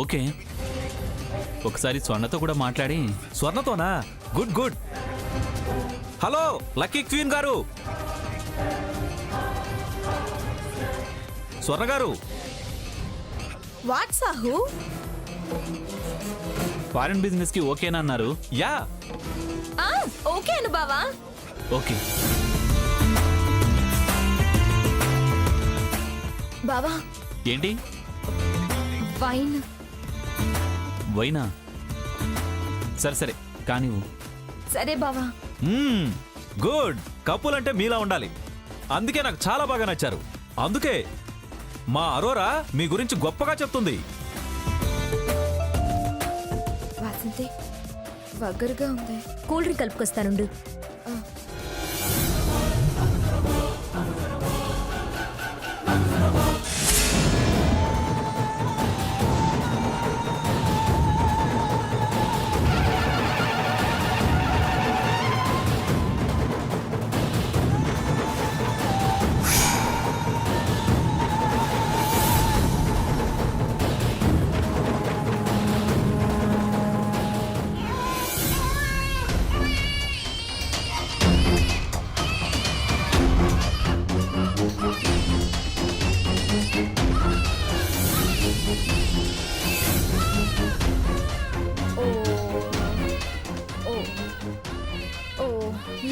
Okay, ఒకసారి స్వర్ణతో కూడా మాట్లాడి. స్వర్ణతోనా? Good good. Hello lucky queen గారు, స్వర్ణ గారు. వాట్ సాహు? ఫారెన్ బిజినెస్ కి ఓకేనా అన్నారు? యా. ఓకే అను బావా. ఓకే బావా. ఏంటి? వైన్. వైనా? సరే సరే కానీ. సరే బావా. గుడ్. కపుల్ అంటే మీలా ఉండాలి. అందుకే నాకు చాలా బాగా నచ్చారు. అందుకే మా అరోరా మీ గురించి గొప్పగా చెప్తుంది. వాసంతి వగ్గరుగా ఉంది. కూల్ డ్రింక్ కలుపుకొస్తానుండు.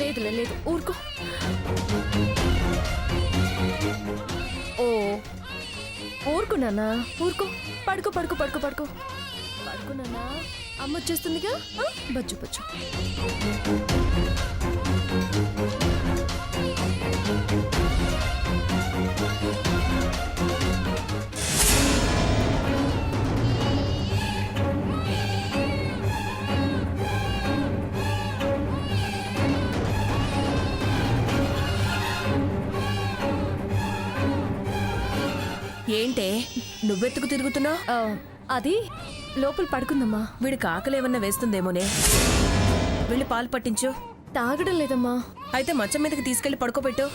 లేదులే, లేదు, ఊరుకో. ఓ ఊరుకున్నానా? ఊరుకో. పడుకో పడుకో పడుకో పడుకో పడుకున్నానా? అమ్మ వచ్చేస్తుందిగా. బజ్జు బజ్జు. ఏంటే నువ్వెత్తుకు తిరుగుతున్నావు? అది లోపల పడుకుందమ్మా. వీడికి ఆకలేమన్నా వేస్తుందేమోనే. వెళ్ళి పాలు పట్టించు. తాగడం లేదమ్మా. అయితే మంచం మీదకి తీసుకెళ్లి పడుకోబెట్టు.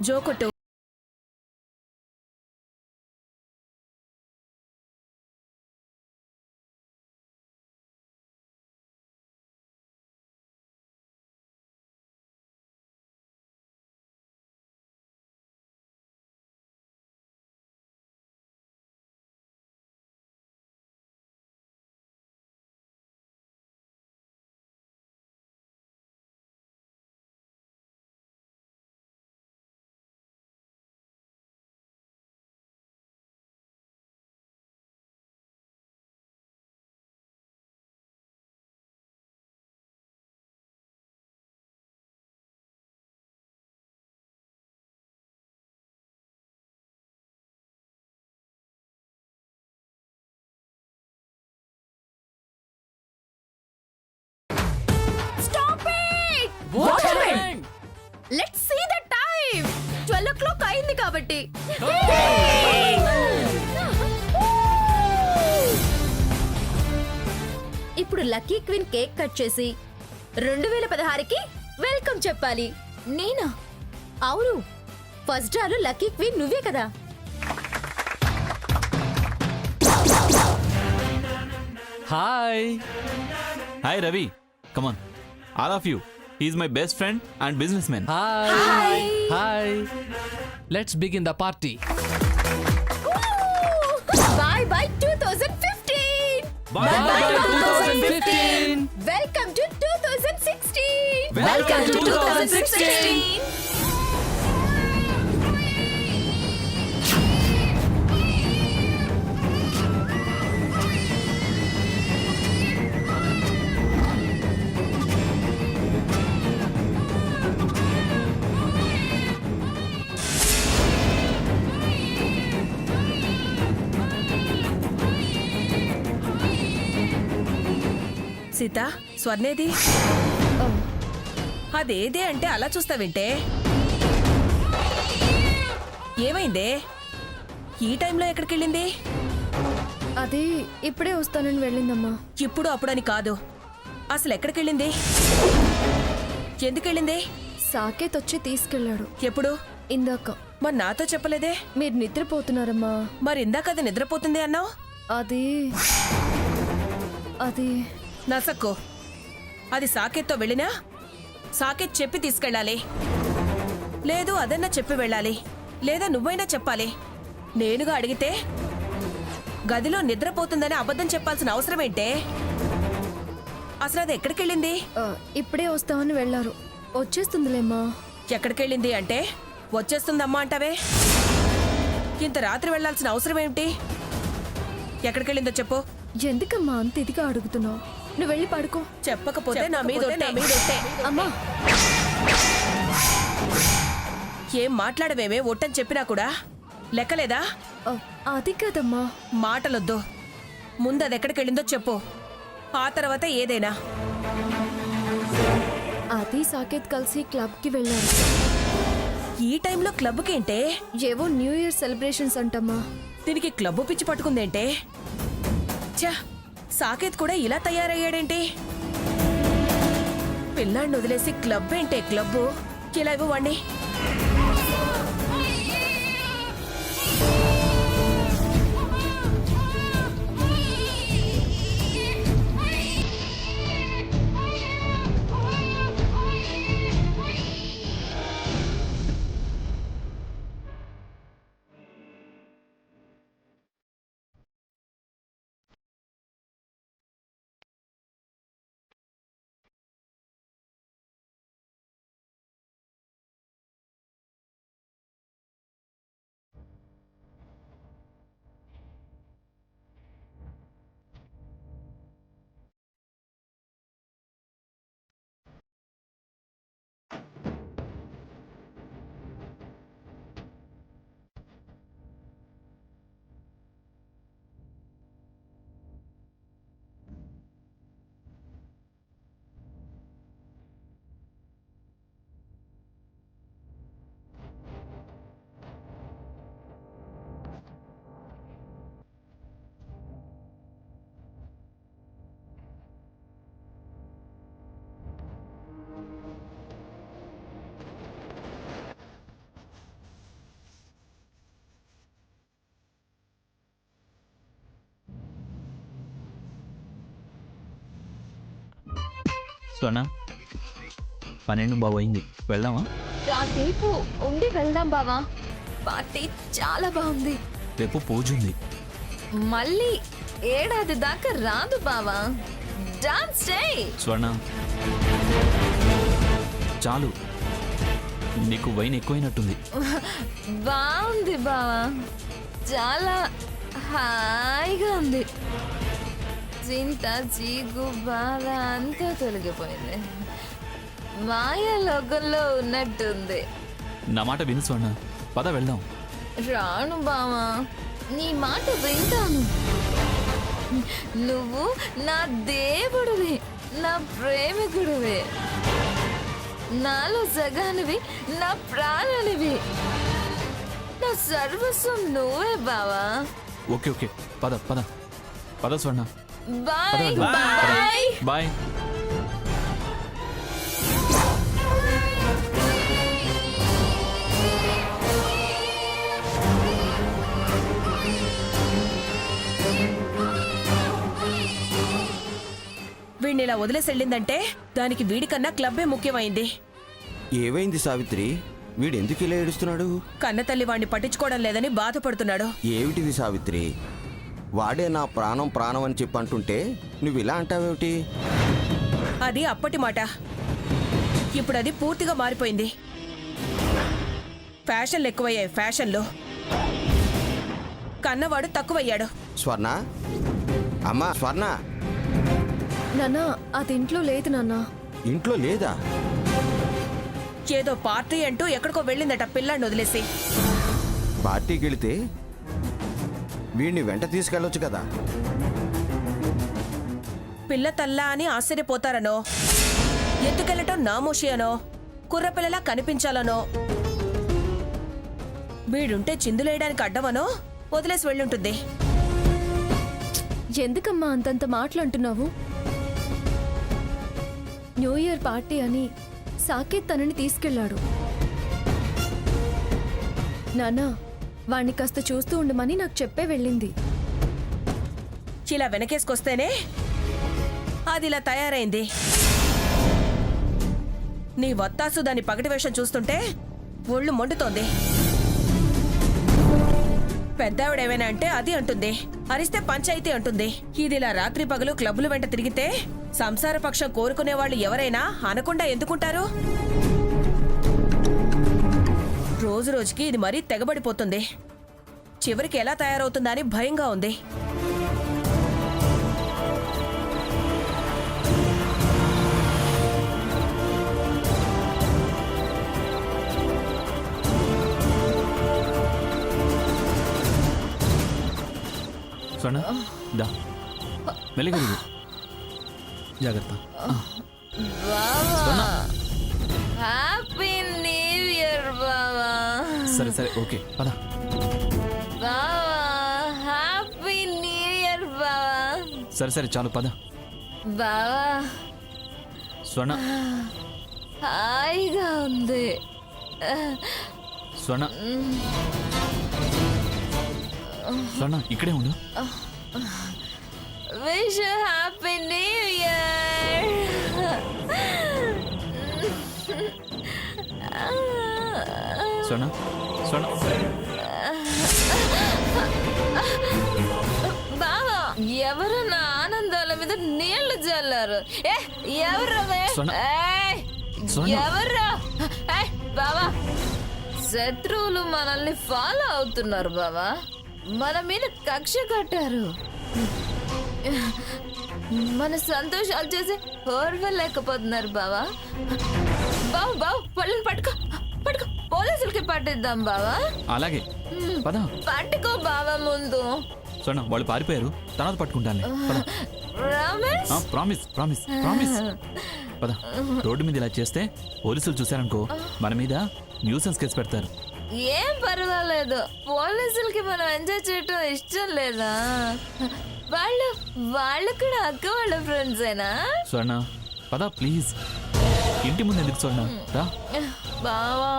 జోకొట్టు. Let's see the time. 12 o'clock అయింది కాబట్టి. ఇప్పుడు లక్కీ క్వీన్ కేక్ కట్ చేసి 2016కి వెల్కమ్ చెప్పాలి. నేనా? అవును, ఫస్ట్ డ్రాలో లక్కీ క్వీన్ నువ్వే కదా. Hi hi Ravi, come on all of you. He's my best friend and businessman. Hi. Hi. Let's begin the party. Bye bye 2015. Bye bye 2015. Welcome to 2016. Welcome to 2016. Sita, స్వర్ణేది? అదేదే అంటే అలా చూస్తావేంటే? ఏమైందే? ఈ టైంలో ఎక్కడికెళ్ళింది? అది ఇప్పుడే వస్తానని వెళ్ళిందమ్మా. ఇప్పుడు అప్పుడని కాదు, అసలు ఎక్కడికెళ్ళింది? ఎందుకెళ్ళింది? సాకేత్ వచ్చి తీసుకెళ్ళాడు. ఎప్పుడు? ఇందాక. మరి నాతో చెప్పలేదే? మీరు నిద్రపోతున్నారమ్మా. మరి ఇందాక అది నిద్రపోతుంది అన్నావు. అది అది నసక్కు. అది సాకేత్తో వెళ్ళినా సాకేత్ చెప్పి తీసుకెళ్ళాలి. లేదు అదన్నా చెప్పి వెళ్ళాలి. లేదా నువ్వైనా చెప్పాలి. నేనుగా అడిగితే గదిలో నిద్రపోతుందని అబద్ధం చెప్పాల్సిన అవసరం ఏంటే? అసలు అది ఎక్కడికెళ్ళింది? ఇప్పుడే వస్తామని వెళ్ళారు. వచ్చేస్తుందిలేమ్మా. ఎక్కడికెళ్ళింది అంటే వచ్చేస్తుందమ్మా అంటావే? ఇంత రాత్రి వెళ్లాల్సిన అవసరం ఏమిటి? ఎక్కడికెళ్ళిందో చెప్పు. ఎందుకమ్మా అంత ఇదిగా అడుగుతున్నావు? నువ్వు వెళ్ళి పడుకో. చెప్పకపోతే నా మీద ఒట్టే. అమ్మా ఏం మాట్లాడవేమే? ఒట్టని చెప్పినా కూడా లెక్కలేదా? అది కదమ్మా. మాటలొద్దు. ముందు అది ఎక్కడికెళ్ళిందో చెప్పు. ఆ తర్వాత ఏదైనా. అది సాకేత్ కలిసి క్లబ్ కి వెళ్ళారు. ఈ టైంలో క్లబ్కేంటే? ఏవో న్యూ ఇయర్ సెలబ్రేషన్స్ అంటమ్మా. దీనికి క్లబ్ పిచ్చి పట్టుకుందేంటే? ఛా, సాకేత్ కూడా ఇలా తయారయ్యాడేంటి? పిల్లాడిని వదిలేసి క్లబ్ ఏంటే క్లబ్బు? ఇలా ఇవ్వండి. స్వర్ణ 12 బాబు అయింది, వెళ్దామా? కాసేపు ఉండి వెళ్దాం బావా. పార్టీ చాలా బాగుంది. రేపు పూజ ఉంది. మళ్ళీ ఏడాది దాకా రాదు బావా. డాన్స్ చేయి. స్వర్ణ చాలు, నీకు వైన్ ఎక్కువైనట్టుంది. బాగుంది బావా, చాలా హాయిగా ఉంది. చింత చీకు బాధ అంతా తొలగిపోయింది. మాయా లోకంలో ఉన్నట్టుంది. నా మాట విను స్వర్ణ, పద వెళ్దాం. రాను బావా, నీ మాట వింటాను. నువ్వు నా దేవుడివి, నా ప్రేమికుడివి, నాలో సగానివి, నా ప్రాణానివి, నా సర్వస్వం నువ్వే బావా. ఓకే ఓకే, పద పద పద స్వర్ణ. బాయ్ పద, బాయ్. బాయ్. వీడిని ఇలా వదిలేసి వెళ్ళిందంటే దానికి వీడికన్నా క్లబ్బే ముఖ్యమైంది. ఏమైంది సావిత్రి? వీడెందుకు ఇలా ఏడుస్తున్నాడు? కన్నతల్లి వాణ్ణి పట్టించుకోవడం లేదని బాధపడుతున్నాడు. ఏమిటిది సావిత్రి? వాడే నా ప్రాణం ప్రాణం అని చెప్పి అంటుంటే నువ్వు ఇలా అంటావేమిటి? అది అప్పటి మాట. ఇప్పుడు అది పూర్తిగా మారిపోయింది. ఫ్యాషన్లు ఎక్కువయ్యాయి. ఫ్యాషన్లు కన్నవాడు తక్కువయ్యాడు. స్వర్ణ, అమ్మా స్వర్ణ, నాన్నా అది ఇంట్లో లేదు నాన్నా. ఇంట్లో లేదా? ఏదో పార్టీ అంటూ ఎక్కడికో వెళ్ళిందట పిల్లాన్ని వదిలేసి. పార్టీకి వెళితే వీడిని వెంట తీసుకెళ్ళొచ్చు కదా. పిల్ల తల్లా అని ఆశ్చర్యపోతారనో, ఎత్తుకెళ్ళటం నామోషి అనో, కుర్రపిల్లలా కనిపించాలనో, వీడుంటే చిందులేయడానికి అడ్డమనో వదిలేసి వెళ్ళుంటుంది. ఎందుకమ్మా అంతంత మాటలంటున్నావు? న్యూ ఇయర్ పార్టీ అని సాకేత్ తనని తీసుకెళ్లాడు. నానా వాణ్ణి కాస్త చూస్తూ ఉండమని నాకు చెప్పే వెళ్ళింది. ఇలా వెనకేసుకొస్తేనే అది ఇలా తయారైంది. నీ వత్తాసు దాని పగటి వేషం చూస్తుంటే ఒళ్ళు మండుతోంది. పెద్దావిడేమైనా అంటే అది అంటుంది, అరిస్తే పంచాయితీ అంటుంది. ఇది ఇలా రాత్రి పగలు క్లబ్బులు వెంట తిరిగితే సంసార పక్షం కోరుకునే వాళ్ళు ఎవరైనా అనకుండా ఎందుకుంటారు? రోజు రోజుకి ఇది మరీ తెగబడిపోతుంది. చివరికి ఎలా తయారవుతుందా అని భయంగా ఉంది. స్వర్ణ దా మెల్లిగా దిగు. జాగ్రత్త. స్వర్ణ. హ్యాపీ న్యూ ఇయర్ బావా. సరే సరే ఓకే పద. బావా హ్యాపీ న్యూ ఇయర్ బావా. సరే సరే చాలు పద. బావా స్వర్ణ హాయిగా ఉంది. స్వర్ణ స్వర్ణ ఇక్కడే ఉండు. Wish happy new year. స్వర్ణ స్వర్ణ బావా ఎవరు నా ఆనందాల మీద నీళ్లు చల్లారు? ఎవరు స్వర్ణ. స్వర్ణ. ఎవరు? బావా శత్రువులు మనల్ని ఫాలో అవుతున్నారు బావా. మన మీద కక్ష కట్టారు. మన సంతోషాలు చేసి ఓర్వలేకపోతున్నారు బావా. బావు బావు వాళ్ళని పట్టుకో పట్టుకో, పోలీసులకి పట్టిద్దాం బావా. అలాగే పద. పట్టుకో బావా ముందు. స్వర్ణ వాళ్ళు పారిపోయారు, తర్వాత పట్టుకుంటానులే. పద. Ramesh promise promise promise. పద. రోడ్డు మీద ఇలా చేస్తే పోలీసులు చూశారనుకో మన మీద న్యూసెన్స్ కేసు పెడతారు. ఏం పర్వాలేదు, పోలీసులకి మనం ఎంజాయ్ చేయటం ఇష్టం లేదా? వాళ్ళు కూడా అక్క వాళ్ళ ఫ్రెండ్సేనా? స్వర్ణ పద ప్లీజ్. ఇంటి ముందు ఎందుకు స్వర్ణ రా. బావా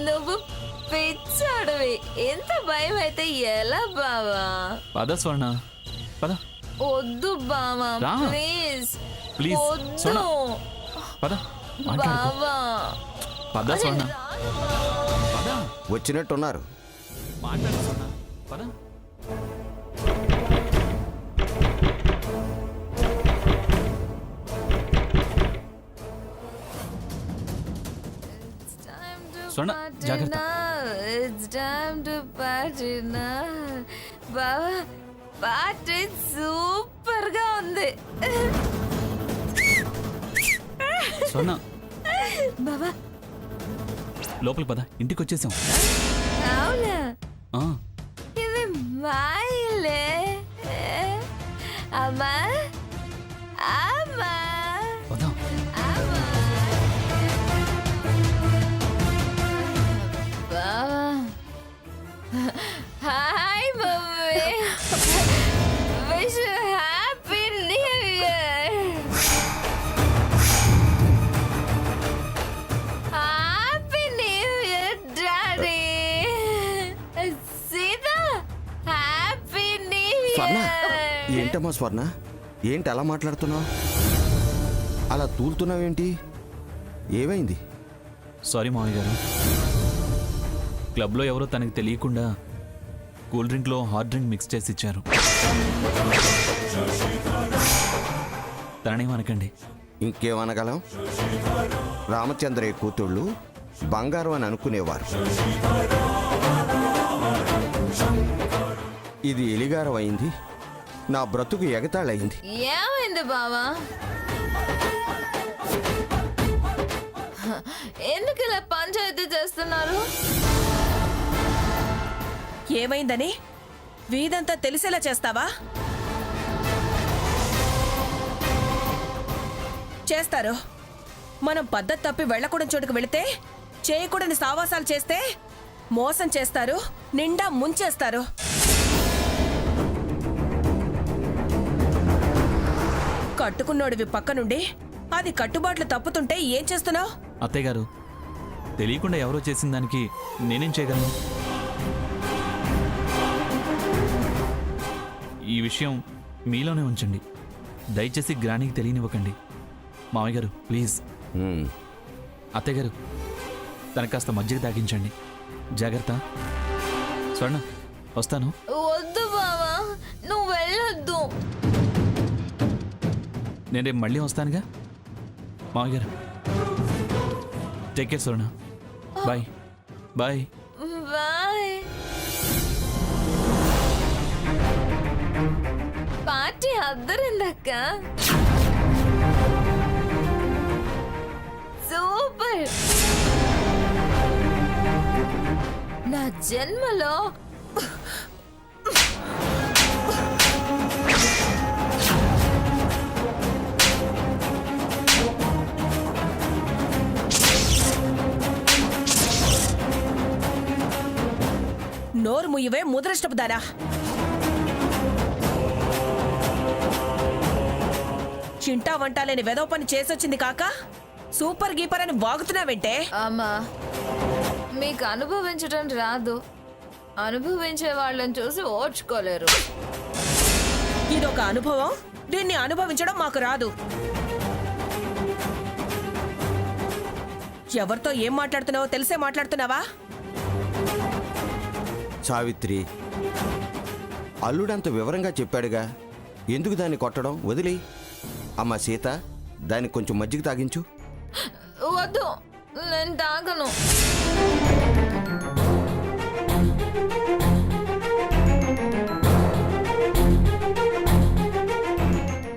నువ్వు పిచ్చాడివి, ఎంత భయం అయితే ఎలా బావా? పద స్వర్ణ పద. వద్దు బావా రా. ప్లీజ్ ప్లీజ్ స్వర్ణ వద్దు పద. మాట్లాడుకో. బావా. పద స్వర్ణ పద. వచ్చినట్టున్నారు. మాట్లాడు స్వర్ణ పద. స్వర్ణ జాగ్రత్త. It's time to party now. బావా పార్టీ సూపర్ గా ఉంది. స్వర్ణ బావా లోపల పద, ఇంటికి వచ్చేసాం. అవునా? ఆ, ఇది మాయలే. అమ్మా అమ్మా పద. అమ్మా. బావా hi mummy. Wish happy new year. Happy new year daddy. Sita happy new స్వర్ణ ఇయర్. ఏంటమ్మా స్వర్ణ, ఏంటి అలా మాట్లాడుతున్నావు? అలా తూలుతున్నావేంటి? ఏమైంది? సారీ మావయ్య గారు, క్లబ్లో ఎవరో తనకి తెలియకుండా కూల్ డ్రింక్లో హాట్ డ్రింక్ మిక్స్ చేసి ఇచ్చారు. తననేమనకండి. ఇంకేమనగలం? రామచంద్రయ్య కూతుళ్ళు బంగారం అని అనుకునేవారు. ఇది ఎలిగారం అయింది, నా బ్రతుకు ఎగతాళయింది. ఏమైంది బావా? ఎందుకు ఇలా పంచాయతీ చేస్తున్నారు? ఏమైందని వీదంతా తెలిసేలా చేస్తావా? చేస్తారు. మనం పద్ధతి తప్పి వెళ్ళకూడని చోటుకు వెళితే, చేయకూడని సావాసాలు చేస్తే మోసం చేస్తారు, నిండా ముంచేస్తారు. కట్టుకున్నోడివి పక్క నుండి అది కట్టుబాట్లు తప్పుతుంటే ఏం చేస్తున్నావు? అత్తయ్య గారు, తెలియకుండా ఎవరో చేసిన దానికి నేనేం చేయగలను? ఈ విషయం మీలోనే ఉంచండి. దయచేసి గ్రానీకి తెలియనివ్వకండి. మామయ్య గారు ప్లీజ్. హ్మ్. అత్తయ్య గారు తనకు కాస్త మజ్జిగ తాగించండి. జాగ్రత్త. స్వర్ణ వస్తాను. వద్దు బావా, నువ్వు వెళ్ళొద్దు. నేను రేపు మళ్ళీ వస్తానుగా. మామయ్య గారు take care Swarna. Bye bye. Bye. Party అద్దరిందక్క. సూపర్. నా జన్మలో నోరు ముయ్యవే ముదరష్టపు దానా. చింటా వంట లేని వెదవ పని చేసొచ్చింది కాక సూపర్ గీపర్ అని వాగుతున్నావంటే. అమ్మా, మీకు అనుభవించడం రాదు. అనుభవించే వాళ్ళని చూసి ఓర్చుకోలేరు. ఇదొక అనుభవం, దీన్ని అనుభవించడం మాకు రాదు. ఎవరితో ఏం మాట్లాడుతున్నావో తెలిసే మాట్లాడుతున్నావా? సావిత్రి, అల్లుడంత వివరంగా చెప్పాడుగా, ఎందుకు దాన్ని కొట్టడం? వదిలి. అమ్మ సీత, దానికి కొంచెం మజ్జిగ తాగించు. వద్దు, నేను తాగను.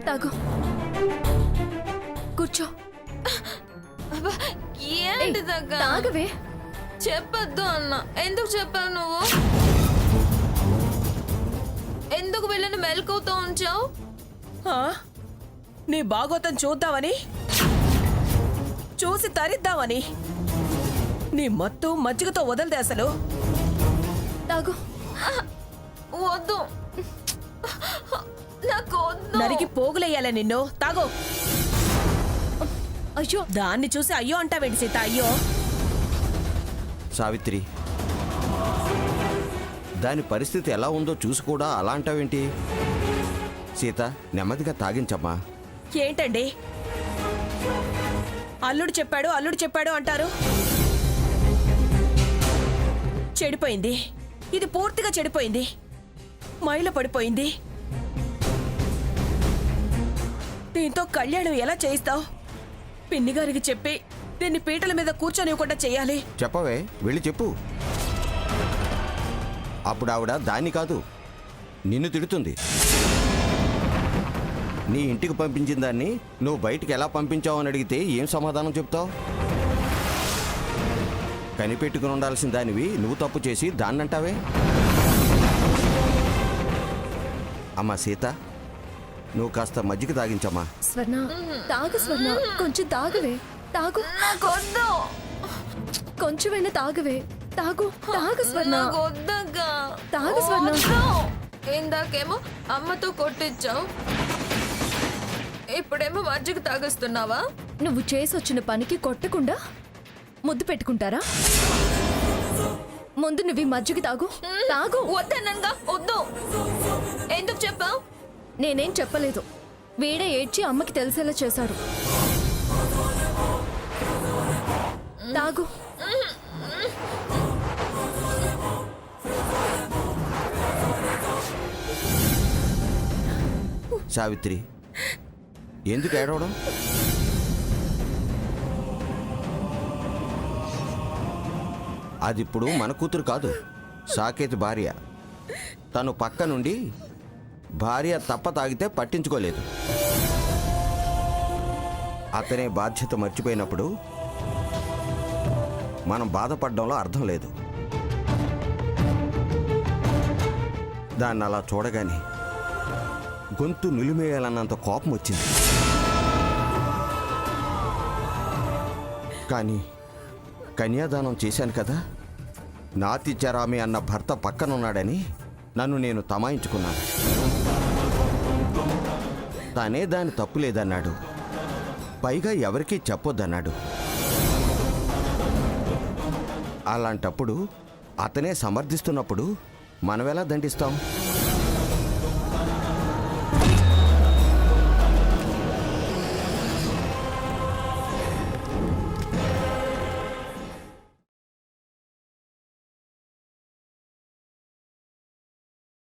తాగు, కూర్చో. ఏంటి తాగవే. చెప్పొద్దు అన్న. ఎందుకు చెప్పావు నువ్వు? ఎందుకు వీళ్ళని మెలకువతో ఉంచావు? ఆ? నీ బాగోతం చూద్దామని, చూసి తరిద్దామని. నీ మత్తు మజ్జిగతో వదలదే అసలు. తాగు. వద్దు, నాకు వద్దు. నరికి పోగులేయాల నిన్ను. తాగు. అయ్యో, దాన్ని చూసి అయ్యో అంటావేంటి సీత? అయ్యో. సావిత్రి, దాని పరిస్థితి ఎలా ఉందో చూసి కూడా అలా అంటావేంటి? సీత, నెమ్మదిగా తాగించమ్మా. ఏంటండి అల్లుడు చెప్పాడు అల్లుడు చెప్పాడు అంటారు? చెడిపోయింది, ఇది పూర్తిగా చెడిపోయింది. మైల పడిపోయింది. దీంతో కళ్యాణం ఎలా చేయిస్తావు? పిన్ని గారికి చెప్పి దీన్ని పీటల మీద కూర్చొనివ్వకుండా చెయ్యాలి. చెప్పవే, వెళ్ళి చెప్పు. అప్పుడు ఆవిడ దాన్ని కాదు, నిన్ను తిడుతుంది. నీ ఇంటికి పంపించిన దాన్ని నువ్వు బయటికి ఎలా పంపించావు అని అడిగితే ఏం సమాధానం చెప్తావు? కనిపెట్టుకుని ఉండాల్సిన దానివి నువ్వు తప్పు చేసి దాన్నంటావే. అమ్మా సీత, నువ్వు కాస్త మజ్జిగ తాగించమ్మా. స్వర్ణ, తాగు స్వర్ణ, కొంచెం తాగవే. తాగు. నాకొద్దు. కొంచెమైనా తాగవే. తాగు, తాగు స్వర్ణ. తాగు స్వర్ణ. ఇందాకేమో అమ్మతో కొట్టించావు, ఇప్పుడేమో మజ్జిగ తాగిస్తున్నావా? నువ్వు చేసొచ్చిన పనికి కొట్టకుండా ముద్దు పెట్టుకుంటారా? ముందు నువ్వు మజ్జిగ తాగు. తాగు. వద్దనంగా. వద్దు. ఎందుకు చెప్పావు? నేనేం చెప్పలేదు. వీడే ఏడ్చి అమ్మకి తెలిసేలా చేశాడు. తాగు. సావిత్రి, ఎందుకు ఏడవడం? అది ఇప్పుడు మన కూతురు కాదు, సాకేత్ భార్య. తను పక్క నుండి భార్య తప్ప తాగితే పట్టించుకోలేదు. అతనే బాధ్యత మర్చిపోయినప్పుడు మనం బాధపడడంలో అర్థం లేదు. దాన్ని అలా చూడగానే గొంతు నిలిమేయాలన్నంత కోపం వచ్చింది. కానీ కన్యాదానం చేశాను కదా, నాతిచరామి అన్న భర్త పక్కనున్నాడని నన్ను నేను తమాయించుకున్నాను. తానే దాని తప్పు లేదన్నాడు, పైగా ఎవరికీ చెప్పొద్దన్నాడు. అలాంటప్పుడు అతనే సమర్థిస్తున్నప్పుడు మనమెలా దండిస్తాం?